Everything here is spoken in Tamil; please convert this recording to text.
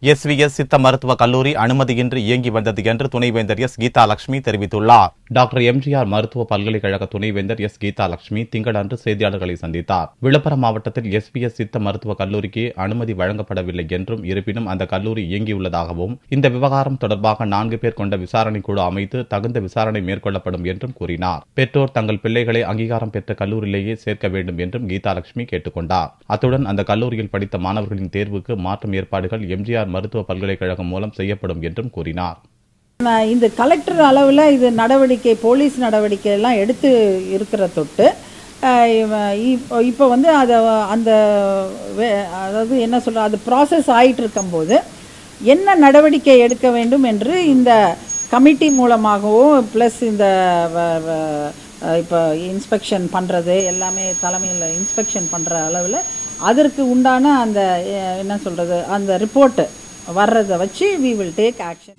எஸ்விஎஸ் சித்த மருத்துவ கல்லூரி அனுமதியின்றி இயங்கி வந்தது என்று துணைவேந்தர் எஸ் கீதாலட்சுமி தெரிவித்துள்ளார். டாக்டர் எம்ஜிஆர் மருத்துவ பல்கலைக்கழக துணைவேந்தர் எஸ் கீதாலட்சுமி திங்களன்று செய்தியாளர்களை சந்தித்தார். விழுப்புரம் மாவட்டத்தில் எஸ்விஎஸ் சித்த மருத்துவ கல்லூரிக்கு அனுமதி வழங்கப்படவில்லை என்றும், இருப்பினும் அந்த கல்லூரி இயங்கியுள்ளதாகவும், இந்த விவகாரம் தொடர்பாக 4 பேர் கொண்ட விசாரணை குழு அமைத்து தகுந்த விசாரணை மேற்கொள்ளப்படும் என்றும் கூறினார். பெற்றோர் தங்கள் பிள்ளைகளை அங்கீகாரம் பெற்ற கல்லூரியிலேயே சேர்க்க வேண்டும் என்றும் கீதாலட்சுமி கேட்டுக் கொண்டார். அத்துடன் அந்த கல்லூரியில் படித்த மாணவர்களின் தேர்வுக்கு மாற்றும் ஏற்பாடுகள் எம்ஜிஆர் மருத்துவ பல்கலைக்கழகம் மூலம் செய்யப்படும் என்றும் கூறினார். இந்த கலெக்டர் அளவில் இது நடவடிக்கை, போலீஸ் நடவடிக்கை எல்லாம் எடுத்து இருக்கிற தொட்டு இப்போ அதை அந்த அதாவது என்ன சொல்ற அது ப்ராசஸ் ஆகிட்டு இருக்கும்போது என்ன நடவடிக்கை எடுக்க வேண்டும் என்று இந்த கமிட்டி மூலமாகவும் ப்ளஸ் இந்த இப்போ இன்ஸ்பெக்ஷன் பண்ணுறது எல்லாமே தலைமையில் இன்ஸ்பெக்ஷன் பண்ணுற அளவில் அதற்கு உண்டான அந்த என்ன சொல்கிறது அந்த ரிப்போர்ட்டு வர்றதை வச்சு we will take action.